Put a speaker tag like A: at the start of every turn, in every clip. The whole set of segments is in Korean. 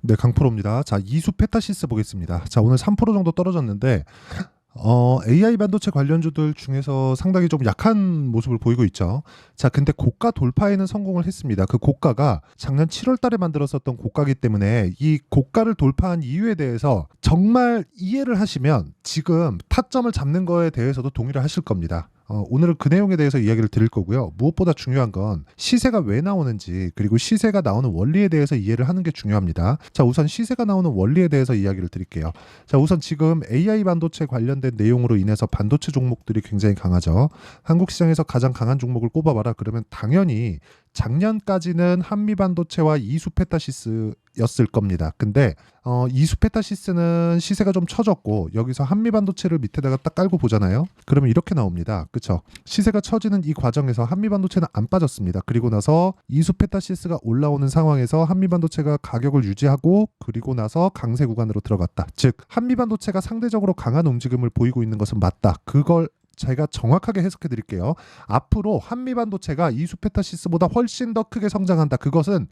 A: 네, 강프로입니다. 자, 이수 페타시스 보겠습니다. 자, 오늘 3% 정도 떨어졌는데 AI 반도체 관련주들 중에서 상당히 좀 약한 모습을 보이고 있죠. 자, 근데 고가 돌파에는 성공을 했습니다. 그 고가가 작년 7월 달에 만들었었던 고가이기 때문에 이 고가를 돌파한 이유에 대해서 정말 이해를 하시면 지금 타점을 잡는 거에 대해서도 동의를 하실 겁니다. 오늘은 그 내용에 대해서 이야기를 드릴 거고요. 무엇보다 중요한 건 시세가 왜 나오는지, 그리고 시세가 나오는 원리에 대해서 이해를 하는 게 중요합니다. 자, 우선 시세가 나오는 원리에 대해서 이야기를 드릴게요. 자, 우선 지금 AI 반도체 관련된 내용으로 인해서 반도체 종목들이 굉장히 강하죠. 한국 시장에서 가장 강한 종목을 꼽아봐라 그러면 당연히 작년까지는 한미반도체와 이수페타시스였을 겁니다. 근데 이수페타시스는 시세가 좀 처졌고 여기서 한미반도체를 밑에다가 딱 깔고 보잖아요. 그러면 이렇게 나옵니다. 그쵸? 시세가 처지는 이 과정에서 한미반도체는 안 빠졌습니다. 그리고 나서 이수페타시스가 올라오는 상황에서 한미반도체가 가격을 유지하고 그리고 나서 강세 구간으로 들어갔다. 즉 한미반도체가 상대적으로 강한 움직임을 보이고 있는 것은 맞다. 그걸 제가 정확하게 해석해 드릴게요. 앞으로 한미반도체가 이수페타시스보다 훨씬 더 크게 성장한다. 그것은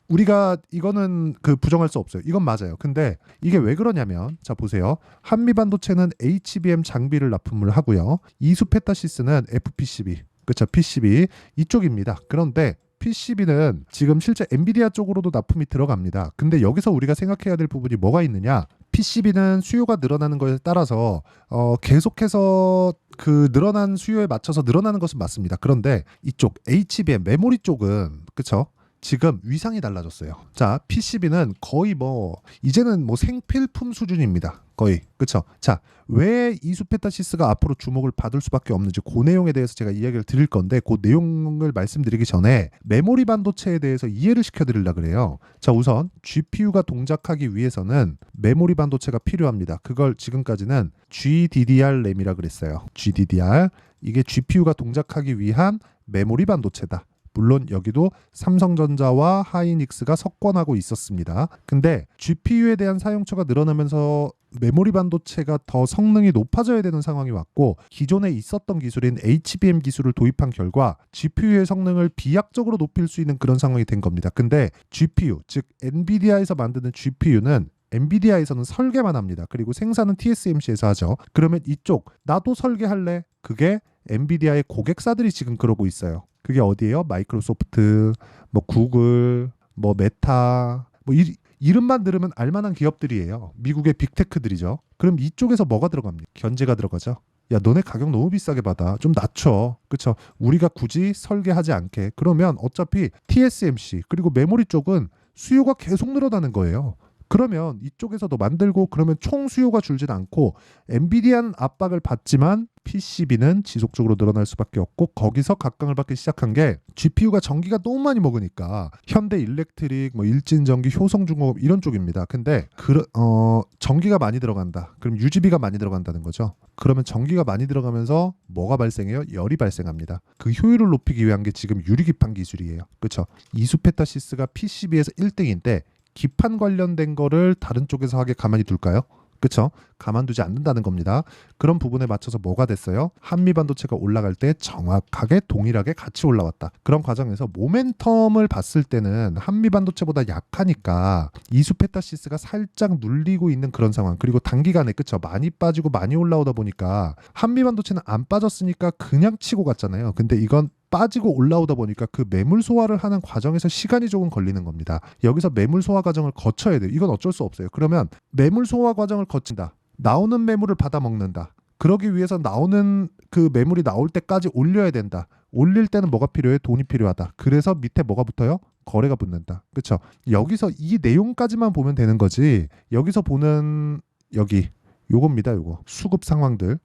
A: 우리가 이거는 부정할 수 없어요. 이건 맞아요. 근데 이게 왜 그러냐면 자 보세요. 한미반도체는 HBM 장비를 납품을 하고요. 이수페타시스는 FPCB, 그렇죠? PCB 이쪽입니다. 그런데 PCB는 지금 실제 엔비디아 쪽으로도 납품이 들어갑니다. 근데 여기서 우리가 생각해야 될 부분이 뭐가 있느냐? PCB는 수요가 늘어나는 것에 따라서 계속해서 그 늘어난 수요에 맞춰서 늘어나는 것은 맞습니다. 그런데 이쪽 HBM 메모리 쪽은 그쵸? 지금 위상이 달라졌어요. 자, PCB는 거의 이제는 생필품 수준입니다. 거의. 그쵸? 자, 왜 이수페타시스가 앞으로 주목을 받을 수밖에 없는지 그 내용에 대해서 제가 이야기를 드릴 건데 그 내용을 말씀드리기 전에 메모리 반도체에 대해서 이해를 시켜드리려고 그래요. 자, 우선 GPU가 동작하기 위해서는 메모리 반도체가 필요합니다. 그걸 지금까지는 GDDR 램이라 그랬어요. GDDR. 이게 GPU가 동작하기 위한 메모리 반도체다. 물론 여기도 삼성전자와 하이닉스가 석권하고 있었습니다. 근데 GPU에 대한 사용처가 늘어나면서 메모리 반도체가 더 성능이 높아져야 되는 상황이 왔고 기존에 있었던 기술인 HBM 기술을 도입한 결과 GPU의 성능을 비약적으로 높일 수 있는 그런 상황이 된 겁니다. 근데 GPU, 즉 엔비디아에서 만드는 GPU는 엔비디아에서는 설계만 합니다. 그리고 생산은 TSMC에서 하죠. 그러면 이쪽 나도 설계할래? 그게 엔비디아의 고객사들이 지금 그러고 있어요. 그게 어디예요? 마이크로소프트, 구글, 메타, 이름만 들으면 알만한 기업들이에요. 미국의 빅테크들이죠. 그럼 이쪽에서 뭐가 들어갑니까? 견제가 들어가죠. 야, 너네 가격 너무 비싸게 받아. 좀 낮춰. 그쵸? 우리가 굳이 설계하지 않게. 그러면 어차피 TSMC 그리고 메모리 쪽은 수요가 계속 늘어나는 거예요. 그러면 이쪽에서도 만들고 그러면 총 수요가 줄진 않고 엔비디아는 압박을 받지만 PCB는 지속적으로 늘어날 수밖에 없고 거기서 각광을 받기 시작한 게 GPU가 전기가 너무 많이 먹으니까 현대 일렉트릭, 일진전기, 효성중공업 이런 쪽입니다. 근데 전기가 많이 들어간다. 그럼 유지비가 많이 들어간다는 거죠. 그러면 전기가 많이 들어가면서 뭐가 발생해요? 열이 발생합니다. 그 효율을 높이기 위한 게 지금 유리기판 기술이에요. 그렇죠? 이수페타시스가 PCB에서 1등인데 기판 관련된 거를 다른 쪽에서 하게 가만히 둘까요? 그쵸? 가만두지 않는다는 겁니다. 그런 부분에 맞춰서 뭐가 됐어요? 한미반도체가 올라갈 때 정확하게 동일하게 같이 올라왔다. 그런 과정에서 모멘텀을 봤을 때는 한미반도체보다 약하니까 이수페타시스가 살짝 눌리고 있는 그런 상황. 그리고 단기간에 그쵸? 많이 빠지고 많이 올라오다 보니까 한미반도체는 안 빠졌으니까 그냥 치고 갔잖아요. 근데 이건 빠지고 올라오다 보니까 그 매물 소화를 하는 과정에서 시간이 조금 걸리는 겁니다. 여기서 매물 소화 과정을 거쳐야 돼요. 이건 어쩔 수 없어요. 그러면 매물 소화 과정을 거친다. 나오는 매물을 받아 먹는다. 그러기 위해서 나오는 그 매물이 나올 때까지 올려야 된다. 올릴 때는 뭐가 필요해? 돈이 필요하다. 그래서 밑에 뭐가 붙어요? 거래가 붙는다. 그렇죠? 여기서 이 내용까지만 보면 되는 거지. 여기서 보는 요겁니다. 요거 수급 상황들.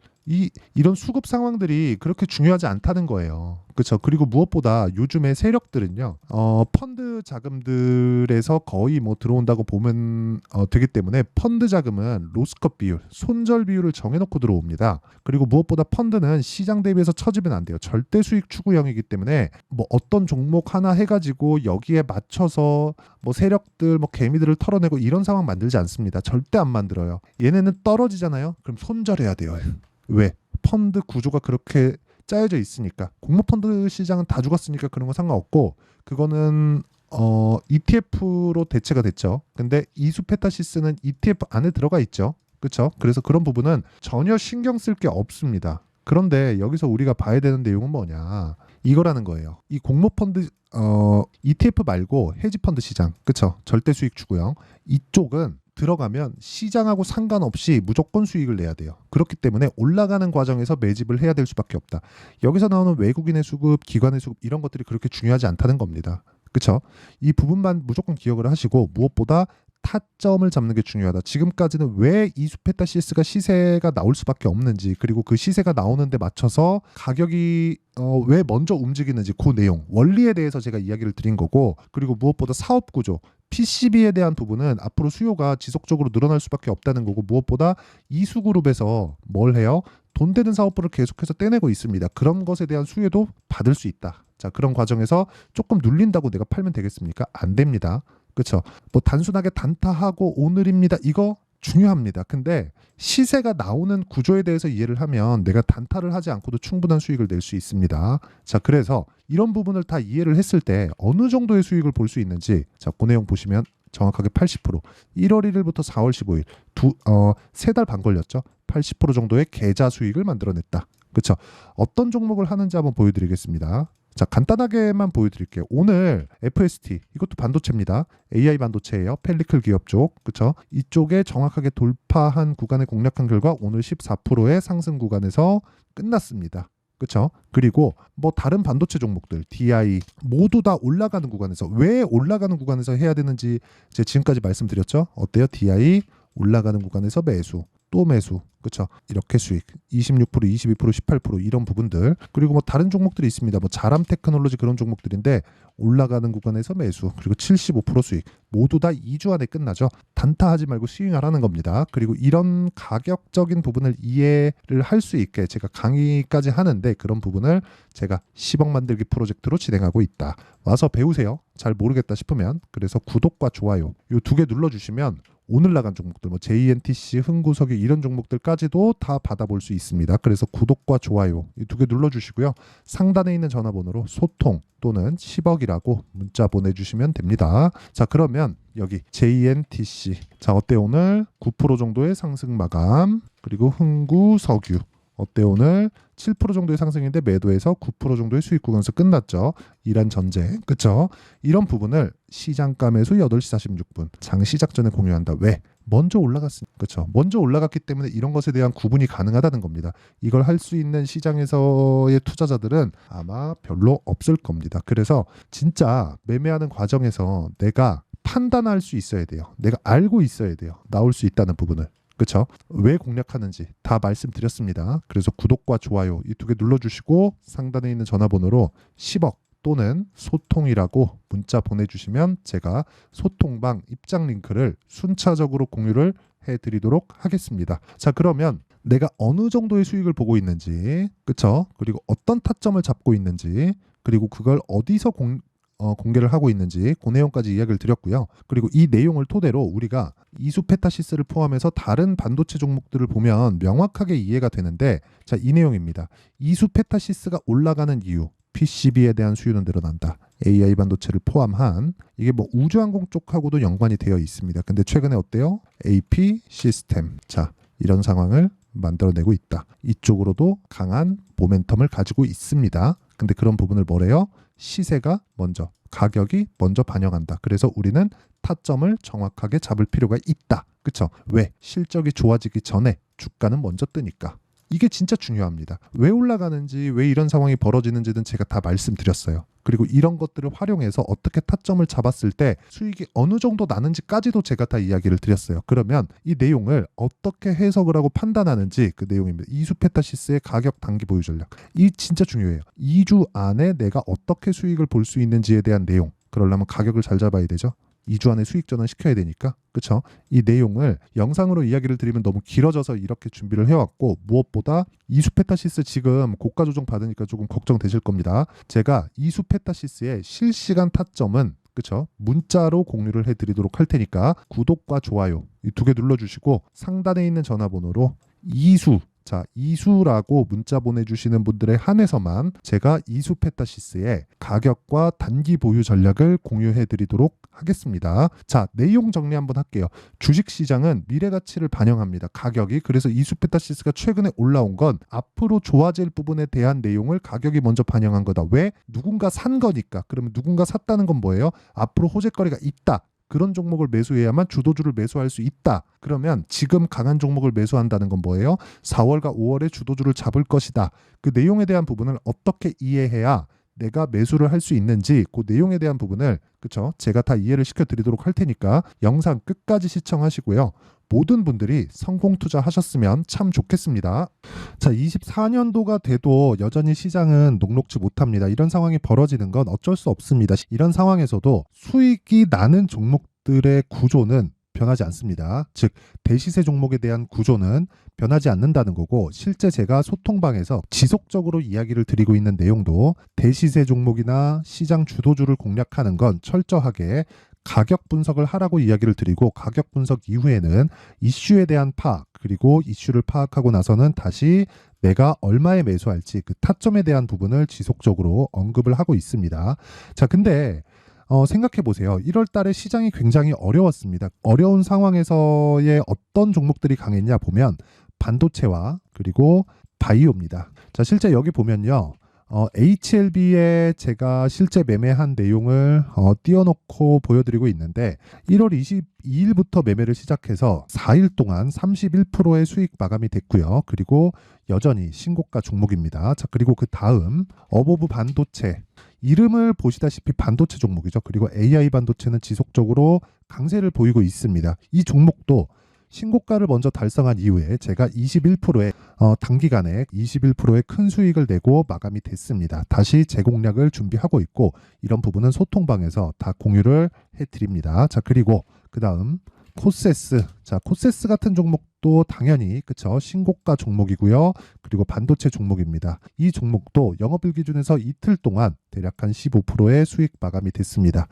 A: 이런 수급 상황들이 그렇게 중요하지 않다는 거예요. 그렇죠. 그리고 무엇보다 요즘에 세력들은요, 펀드 자금들에서 거의 들어온다고 보면 되기 때문에 펀드 자금은 로스컷 비율, 손절 비율을 정해놓고 들어옵니다. 그리고 무엇보다 펀드는 시장 대비해서 처지면 안 돼요. 절대 수익 추구형이기 때문에 어떤 종목 하나 해가지고 여기에 맞춰서 세력들, 개미들을 털어내고 이런 상황 만들지 않습니다. 절대 안 만들어요. 얘네는 떨어지잖아요. 그럼 손절해야 돼요. 왜? 펀드 구조가 그렇게 짜여져 있으니까. 공모펀드 시장은 다 죽었으니까 그런 거 상관없고 그거는 ETF로 대체가 됐죠. 근데 이수 페타시스는 ETF 안에 들어가 있죠. 그렇죠? 그래서 그런 부분은 전혀 신경 쓸 게 없습니다. 그런데 여기서 우리가 봐야 되는 내용은 뭐냐? 이거라는 거예요. 이 공모펀드 ETF 말고 헤지펀드 시장, 그렇죠? 절대 수익 추구형 이쪽은 들어가면 시장하고 상관없이 무조건 수익을 내야 돼요. 그렇기 때문에 올라가는 과정에서 매집을 해야 될 수밖에 없다. 여기서 나오는 외국인의 수급, 기관의 수급 이런 것들이 그렇게 중요하지 않다는 겁니다. 그렇죠? 이 부분만 무조건 기억을 하시고 무엇보다 타점을 잡는 게 중요하다. 지금까지는 왜 이수페타시스가 시세가 나올 수밖에 없는지, 그리고 그 시세가 나오는데 맞춰서 가격이 왜 먼저 움직이는지 그 내용, 원리에 대해서 제가 이야기를 드린 거고, 그리고 무엇보다 사업 구조, PCB에 대한 부분은 앞으로 수요가 지속적으로 늘어날 수밖에 없다는 거고, 무엇보다 이수그룹에서 뭘 해요? 돈 되는 사업부를 계속해서 떼내고 있습니다. 그런 것에 대한 수혜도 받을 수 있다. 자, 그런 과정에서 조금 눌린다고 내가 팔면 되겠습니까? 안 됩니다. 그렇죠? 뭐 단순하게 단타하고 오늘입니다. 이거 중요합니다. 근데 시세가 나오는 구조에 대해서 이해를 하면 내가 단타를 하지 않고도 충분한 수익을 낼 수 있습니다. 자, 그래서 이런 부분을 다 이해를 했을 때 어느 정도의 수익을 볼 수 있는지, 자, 그 내용 보시면 정확하게 80%, 1월 1일부터 4월 15일 세 달 반 걸렸죠. 80% 정도의 계좌 수익을 만들어냈다. 그렇죠? 어떤 종목을 하는지 한번 보여드리겠습니다. 자, 간단하게만 보여드릴게요. 오늘 FST, 이것도 반도체입니다. AI 반도체예요. 펠리클 기업 쪽, 그렇죠? 이쪽에 정확하게 돌파한 구간에 공략한 결과 오늘 14%의 상승 구간에서 끝났습니다. 그렇죠? 그리고 뭐 다른 반도체 종목들, DI 모두 다 올라가는 구간에서, 왜 올라가는 구간에서 해야 되는지 제가 지금까지 말씀드렸죠? 어때요? DI 올라가는 구간에서 매수, 또 매수, 그렇죠? 이렇게 수익 26%, 22%, 18% 이런 부분들. 그리고 뭐 다른 종목들이 있습니다. 뭐 자람 테크놀로지 그런 종목들인데 올라가는 구간에서 매수, 그리고 75% 수익, 모두 다 2주 안에 끝나죠. 단타하지 말고 스윙하라는 겁니다. 그리고 이런 가격적인 부분을 이해를 할 수 있게 제가 강의까지 하는데, 그런 부분을 제가 10억 만들기 프로젝트로 진행하고 있다. 와서 배우세요. 잘 모르겠다 싶으면. 그래서 구독과 좋아요 이 두 개 눌러주시면 오늘 나간 종목들, 뭐 JNTC, 흥구석유 이런 종목들까지도 다 받아볼 수 있습니다. 그래서 구독과 좋아요 이 두 개 눌러주시고요. 상단에 있는 전화번호로 소통 또는 10억이라고 문자 보내주시면 됩니다. 자, 그러면 여기 JNTC, 자, 어때 오늘 9% 정도의 상승 마감. 그리고 흥구석유 어때 오늘 7% 정도의 상승인데 매도해서 9% 정도의 수익 구간에서 끝났죠. 이란 전쟁, 그쵸? 이런 부분을 시장가 매수 8시 46분 장 시작 전에 공유한다. 왜? 먼저 올라갔으니까. 그쵸? 먼저 올라갔기 때문에 이런 것에 대한 구분이 가능하다는 겁니다. 이걸 할 수 있는 시장에서의 투자자들은 아마 별로 없을 겁니다. 그래서 진짜 매매하는 과정에서 내가 판단할 수 있어야 돼요. 내가 알고 있어야 돼요. 나올 수 있다는 부분을. 그렇죠? 왜 공략하는지 다 말씀드렸습니다. 그래서 구독과 좋아요 이 두 개 눌러주시고 상단에 있는 전화번호로 10억 또는 소통이라고 문자 보내주시면 제가 소통방 입장 링크를 순차적으로 공유를 해드리도록 하겠습니다. 자, 그러면 내가 어느 정도의 수익을 보고 있는지, 그렇죠? 그리고 어떤 타점을 잡고 있는지, 그리고 그걸 어디서 공개를 하고 있는지 그 내용까지 이야기를 드렸고요. 그리고 이 내용을 토대로 우리가 이수페타시스를 포함해서 다른 반도체 종목들을 보면 명확하게 이해가 되는데, 자, 이 내용입니다. 이수페타시스가 올라가는 이유, PCB에 대한 수요는 늘어난다. AI 반도체를 포함한, 이게 뭐 우주항공 쪽하고도 연관이 되어 있습니다. 근데 최근에 어때요? AP 시스템, 자, 이런 상황을 만들어내고 있다. 이쪽으로도 강한 모멘텀을 가지고 있습니다. 근데 그런 부분을 뭐래요? 시세가 먼저, 가격이 먼저 반영한다. 그래서 우리는 타점을 정확하게 잡을 필요가 있다. 그쵸? 왜? 실적이 좋아지기 전에 주가는 먼저 뜨니까. 이게 진짜 중요합니다. 왜 올라가는지, 왜 이런 상황이 벌어지는지는 제가 다 말씀드렸어요. 그리고 이런 것들을 활용해서 어떻게 타점을 잡았을 때 수익이 어느 정도 나는지까지도 제가 다 이야기를 드렸어요. 그러면 이 내용을 어떻게 해석을 하고 판단하는지 그 내용입니다. 이수페타시스의 가격 단기 보유 전략. 이 진짜 중요해요. 2주 안에 내가 어떻게 수익을 볼 수 있는지에 대한 내용. 그러려면 가격을 잘 잡아야 되죠. 2주 안에 수익 전환 시켜야 되니까. 그렇죠? 이 내용을 영상으로 이야기를 드리면 너무 길어져서 이렇게 준비를 해왔고, 무엇보다 이수페타시스 지금 고가 조정 받으니까 조금 걱정되실 겁니다. 제가 이수페타시스의 실시간 타점은, 그렇죠? 문자로 공유를 해드리도록 할 테니까 구독과 좋아요 이 두 개 눌러주시고 상단에 있는 전화번호로 이수, 자, 이수라고 문자 보내주시는 분들에 한해서만 제가 이수 페타시스의 가격과 단기 보유 전략을 공유해 드리도록 하겠습니다. 자, 내용 정리 한번 할게요. 주식시장은 미래 가치를 반영합니다. 가격이. 그래서 이수 페타시스가 최근에 올라온 건 앞으로 좋아질 부분에 대한 내용을 가격이 먼저 반영한 거다. 왜? 누군가 산 거니까. 그러면 누군가 샀다는 건 뭐예요? 앞으로 호재거리가 있다. 그런 종목을 매수해야만 주도주를 매수할 수 있다. 그러면 지금 강한 종목을 매수한다는 건 뭐예요? 4월과 5월에 주도주를 잡을 것이다. 그 내용에 대한 부분을 어떻게 이해해야 내가 매수를 할 수 있는지 그 내용에 대한 부분을 그쵸? 제가 다 이해를 시켜드리도록 할 테니까 영상 끝까지 시청하시고요. 모든 분들이 성공 투자하셨으면 참 좋겠습니다. 자, 24년도가 돼도 여전히 시장은 녹록지 못합니다. 이런 상황이 벌어지는 건 어쩔 수 없습니다. 이런 상황에서도 수익이 나는 종목들의 구조는 변하지 않습니다. 즉 대시세 종목에 대한 구조는 변하지 않는다는 거고, 실제 제가 소통방에서 지속적으로 이야기를 드리고 있는 내용도 대시세 종목이나 시장 주도주를 공략하는 건 철저하게 가격 분석을 하라고 이야기를 드리고, 가격 분석 이후에는 이슈에 대한 파악, 그리고 이슈를 파악하고 나서는 다시 내가 얼마에 매수할지 그 타점에 대한 부분을 지속적으로 언급을 하고 있습니다. 자, 근데 생각해 보세요. 1월 달에 시장이 굉장히 어려웠습니다. 어려운 상황에서의 어떤 종목들이 강했냐 보면 반도체와 그리고 바이오입니다. 자, 실제 여기 보면요. HLB에 제가 실제 매매한 내용을 띄워놓고 보여드리고 있는데 1월 22일부터 매매를 시작해서 4일 동안 31%의 수익 마감이 됐고요. 그리고 여전히 신고가 종목입니다. 자, 그리고 그 다음 어보브 반도체, 이름을 보시다시피 반도체 종목이죠. 그리고 AI 반도체는 지속적으로 강세를 보이고 있습니다. 이 종목도 신고가를 먼저 달성한 이후에 제가 21%의 단기간에 21%의 큰 수익을 내고 마감이 됐습니다. 다시 재공략을 준비하고 있고, 이런 부분은 소통방에서 다 공유를 해드립니다. 자, 그리고 그 다음 코세스. 자, 코세스 같은 종목도 당연히 그쵸, 신고가 종목이고요. 그리고 반도체 종목입니다. 이 종목도 영업일 기준에서 이틀 동안 대략 한 15%의 수익 마감이 됐습니다.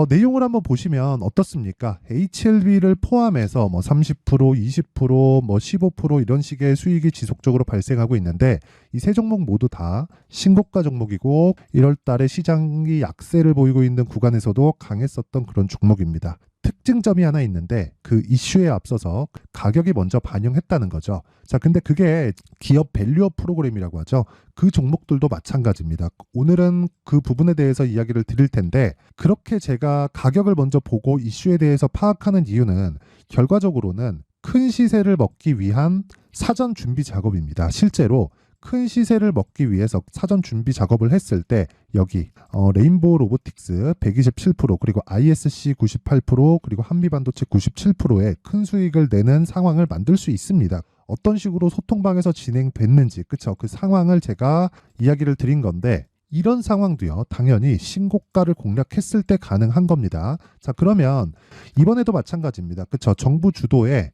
A: 내용을 한번 보시면 어떻습니까? HLB를 포함해서 뭐 30%, 20%, 뭐 15% 이런 식의 수익이 지속적으로 발생하고 있는데, 이 세 종목 모두 다 신고가 종목이고 1월 달에 시장이 약세를 보이고 있는 구간에서도 강했었던 그런 종목입니다. 특징점이 하나 있는데 그 이슈에 앞서서 가격이 먼저 반영했다는 거죠. 자, 근데 그게 기업 밸류업 프로그램이라고 하죠. 그 종목들도 마찬가지입니다. 오늘은 그 부분에 대해서 이야기를 드릴 텐데, 그렇게 제가 가격을 먼저 보고 이슈에 대해서 파악하는 이유는 결과적으로는 큰 시세를 먹기 위한 사전 준비 작업입니다. 실제로 큰 시세를 먹기 위해서 사전 준비 작업을 했을 때 여기 레인보우 로보틱스 127%, 그리고 ISC 98%, 그리고 한미반도체 97%의 큰 수익을 내는 상황을 만들 수 있습니다. 어떤 식으로 소통방에서 진행됐는지, 그쵸? 그 상황을 제가 이야기를 드린 건데, 이런 상황도요, 당연히 신고가를 공략했을 때 가능한 겁니다. 자, 그러면 이번에도 마찬가지입니다. 그쵸? 정부 주도의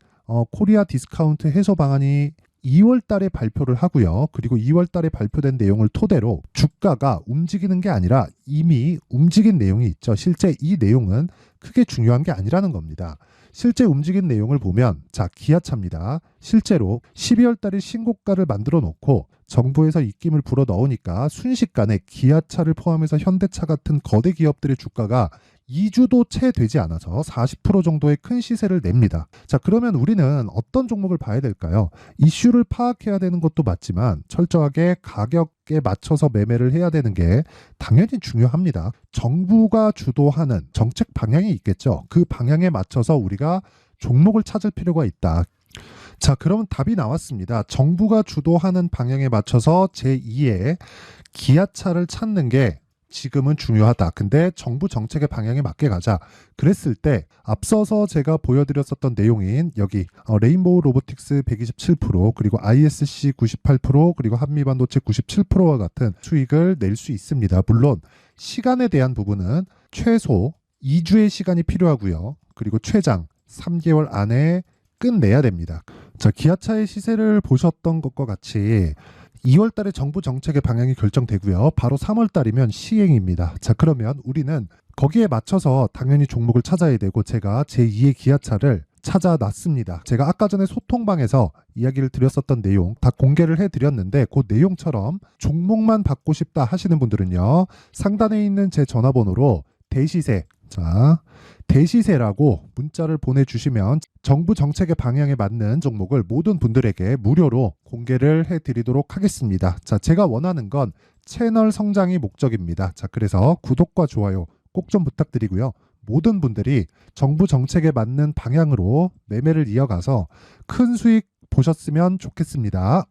A: 코리아 디스카운트 해소 방안이 2월 달에 발표를 하고요. 그리고 2월 달에 발표된 내용을 토대로 주가가 움직이는 게 아니라 이미 움직인 내용이 있죠. 실제 이 내용은 크게 중요한 게 아니라는 겁니다. 실제 움직인 내용을 보면, 자, 기아차입니다. 실제로 12월 달에 신고가를 만들어 놓고 정부에서 입김을 불어 넣으니까 순식간에 기아차를 포함해서 현대차 같은 거대 기업들의 주가가 2주도 채 되지 않아서 40% 정도의 큰 시세를 냅니다. 자, 그러면 우리는 어떤 종목을 봐야 될까요? 이슈를 파악해야 되는 것도 맞지만 철저하게 가격에 맞춰서 매매를 해야 되는 게 당연히 중요합니다. 정부가 주도하는 정책 방향이 있겠죠. 그 방향에 맞춰서 우리가 종목을 찾을 필요가 있다. 자, 그럼 답이 나왔습니다. 정부가 주도하는 방향에 맞춰서 제2의 기아차를 찾는 게 지금은 중요하다. 근데 정부 정책의 방향에 맞게 가자. 그랬을 때 앞서서 제가 보여드렸었던 내용인 여기 레인보우 로보틱스 127%, 그리고 ISC 98%, 그리고 한미반도체 97%와 같은 수익을 낼 수 있습니다. 물론 시간에 대한 부분은 최소 2주의 시간이 필요하고요. 그리고 최장 3개월 안에 끝내야 됩니다. 자, 기아차의 시세를 보셨던 것과 같이 2월 달에 정부 정책의 방향이 결정되고요. 바로 3월 달이면 시행입니다. 자, 그러면 우리는 거기에 맞춰서 당연히 종목을 찾아야 되고, 제가 제2의 기아차를 찾아놨습니다. 제가 아까 전에 소통방에서 이야기를 드렸었던 내용 다 공개를 해드렸는데 그 내용처럼 종목만 받고 싶다 하시는 분들은요. 상단에 있는 제 전화번호로 대시세, 자, 대시세라고 문자를 보내주시면 정부 정책의 방향에 맞는 종목을 모든 분들에게 무료로 공개를 해드리도록 하겠습니다. 자, 제가 원하는 건 채널 성장이 목적입니다. 자, 그래서 구독과 좋아요 꼭 좀 부탁드리고요. 모든 분들이 정부 정책에 맞는 방향으로 매매를 이어가서 큰 수익 보셨으면 좋겠습니다.